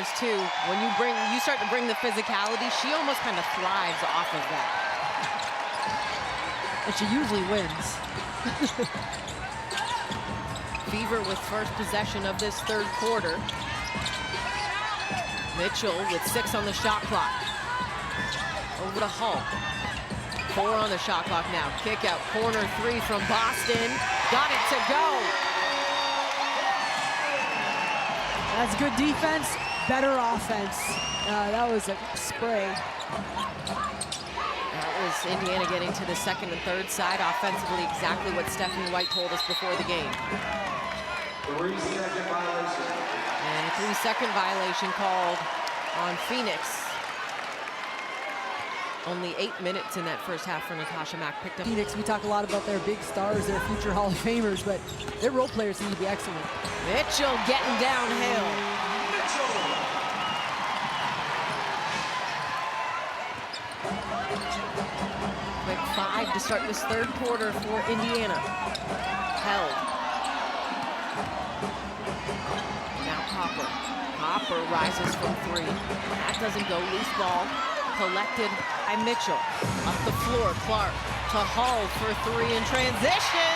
players too. When you start to bring the physicality, she almost kind of thrives off of that. And she usually wins. Fever with first possession of this third quarter. Mitchell with 6 on the shot clock. Over to Hull. 4 on the shot clock now. Kick out, corner 3 from Boston. Got it to go. That's good defense, better offense. That was a spray. That was Indiana getting to the second and third side offensively, exactly what Stephanie White told us before the game. 3-second violation. And a 3-second violation called on Phoenix. Only 8 minutes in that first half for Natasha Mack. Picked up Phoenix, we talk a lot about their big stars, their future Hall of Famers, but their role players need to be excellent. Mitchell getting downhill. Quick 5 to start this third quarter for Indiana. Held. Now Copper. Copper rises from 3. That doesn't go. Loose ball. Collected by Mitchell. Up the floor, Clark to Hull for 3 in transition.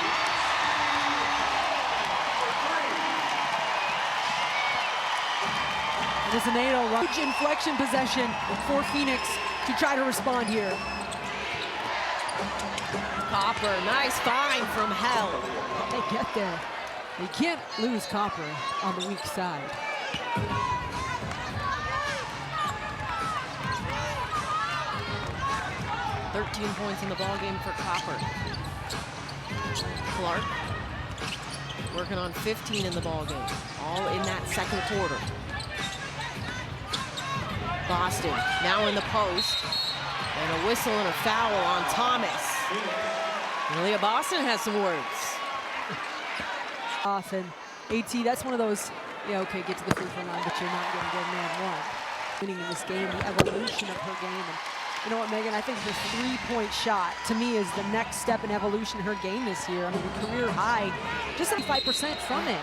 This is a huge inflection possession for Phoenix to try to respond here. Copper, nice find from Hell. They get there. You can't lose Copper on the weak side. 13 points in the ballgame for Copper. Clark working on 15 in the ballgame, all in that second quarter. Boston now in the post, and a whistle and a foul on Thomas. And Leah Boston has some words. Often, AT, that's one of those, yeah, okay, get to the free throw line, but you're not going to get man one. Winning in this game, the evolution of her game. And you know what, Megan, I think the 3-point shot, to me, is the next step in evolution in her game this year. I mean, the career high, just 75% from it.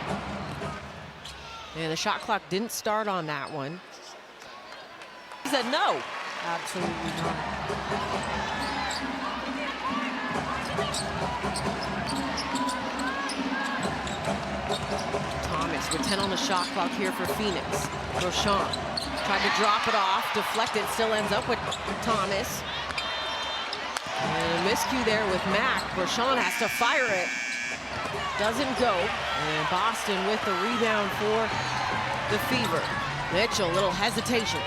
And the shot clock didn't start on that one. He said no. Absolutely not. Thomas with 10 on the shot clock here for Phoenix. Rochon tried to drop it off, deflected, still ends up with Thomas. And a miscue there with Mack. Rochon has to fire it. Doesn't go. And Boston with the rebound for the Fever. Mitchell, little hesitation.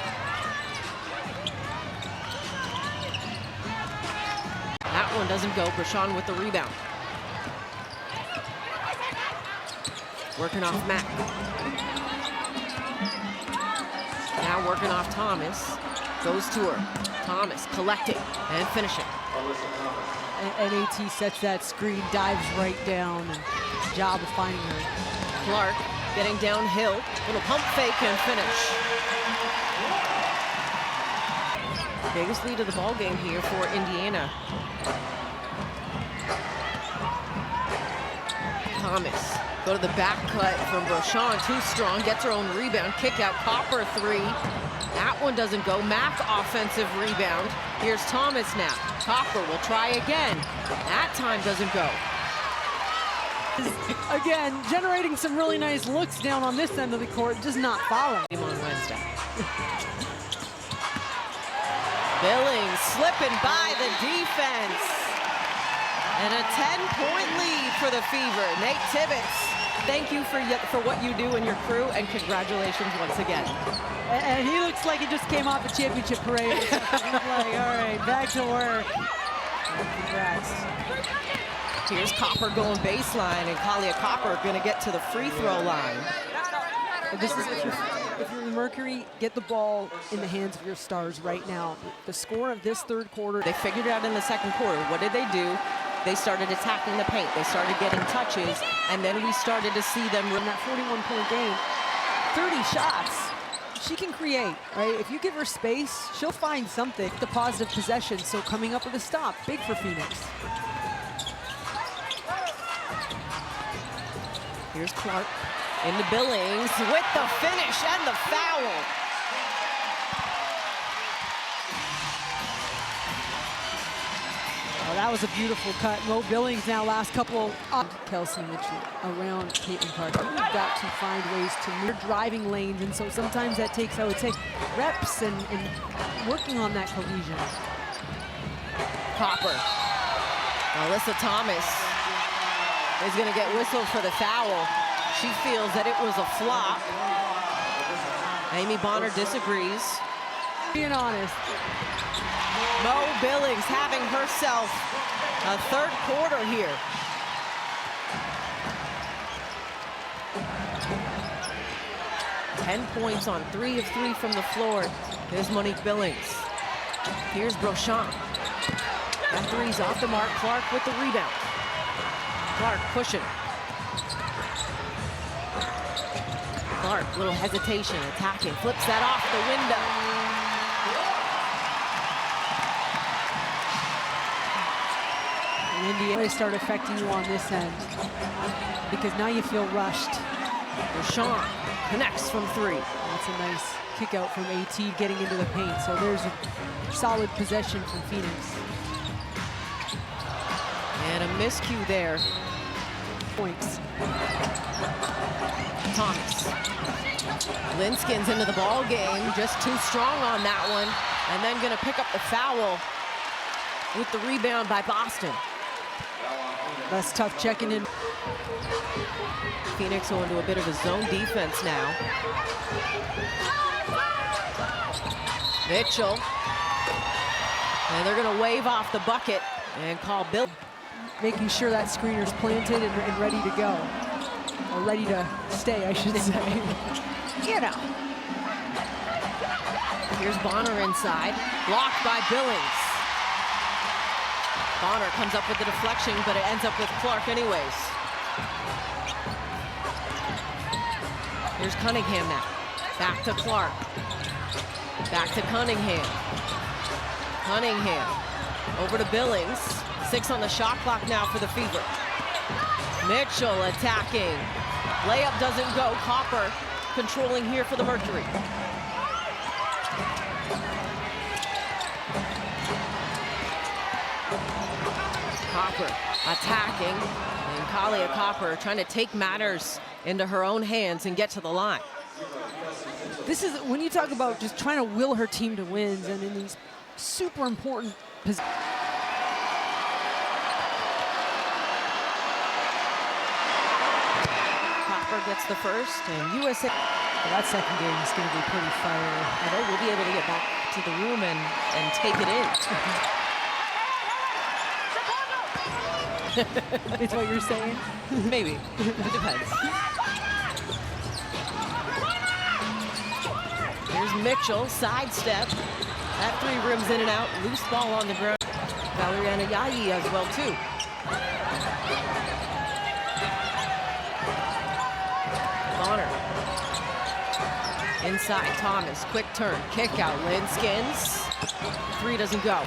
That one doesn't go. Rochon with the rebound. Working off Mack. Now working off Thomas. Goes to her. Thomas collecting and finishing. And AT sets that screen, dives right down, and job of finding her. Clark getting downhill. Little pump fake and finish. Biggest lead of the ball game here for Indiana. Thomas. Go to the back cut from Rochon, too strong, gets her own rebound, kick out, Copper 3. That one doesn't go. Mack offensive rebound. Here's Thomas now. Copper will try again. That time doesn't go. Again, generating some really nice looks down on this end of the court, just not following. On Wednesday. Billings slipping by the defense. And a 10-point lead for the Fever. Nate Tibbetts, thank you for what you do and your crew, and congratulations once again. And he looks like he just came off a championship parade. He's like, all right, back to work. Congrats. Here's Copper going baseline, and Kalia Copper gonna get to the free throw line. This is if you're Mercury, get the ball in the hands of your stars right now. The score of this third quarter. They figured it out in the second quarter. What did they do? They started attacking the paint. They started getting touches, and then we started to see them in that 41-point game. 30 shots. She can create, right? If you give her space, she'll find something. The positive possession, so coming up with a stop. Big for Phoenix. Here's Clark into Billings with the finish and the foul. That was a beautiful cut. Mo Billings now last couple Kelsey Mitchell around Caitlin Clark. We've got to find ways to move driving lanes, and so sometimes that takes, I would say, reps and working on that cohesion. Copper. Alyssa Thomas is going to get whistled for the foul. She feels that it was a flop. Amy Bonner disagrees. Being honest. Mo Billings having herself a third quarter here. Ten points on 3 of 3 from the floor. Here's Monique Billings. Here's Brochant. That three's off the mark. Clark with the rebound. Clark pushing. Clark, little hesitation, attacking, flips that off the window. And Indiana start affecting you on this end because now you feel rushed. Brochant connects from 3. That's a nice kick out from AT getting into the paint. So there's a solid possession from Phoenix. And a miscue there. Points. Thomas. Linskins into the ball game, just too strong on that one, and then gonna pick up the foul with the rebound by Boston. That's tough checking in. Phoenix will into a bit of a zone defense now. Mitchell. And they're gonna wave off the bucket and call Bill. Making sure that screener's planted and ready to go. Or ready to stay, I should say. You know. Here's Bonner inside, blocked by Billings. Bonner comes up with the deflection, but it ends up with Clark anyways. Here's Cunningham now. Back to Clark. Back to Cunningham. Cunningham over to Billings. 6 on the shot clock now for the Fever. Mitchell attacking. Layup doesn't go. Copper controlling here for the Mercury. Copper attacking. And Kalia Copper trying to take matters into her own hands and get to the line. This is when you talk about just trying to will her team to wins and in these super important positions. Gets the first, and USA. Well, that second game is going to be pretty fiery. Although we'll be able to get back to the room and take it in. Is what you're saying? Maybe. It depends. Here's Mitchell, sidestep. That 3 rims in and out. Loose ball on the ground. Valeriana Yayi as well, too. Bonner. Inside Thomas, quick turn, kick out, Linskins. 3 doesn't go.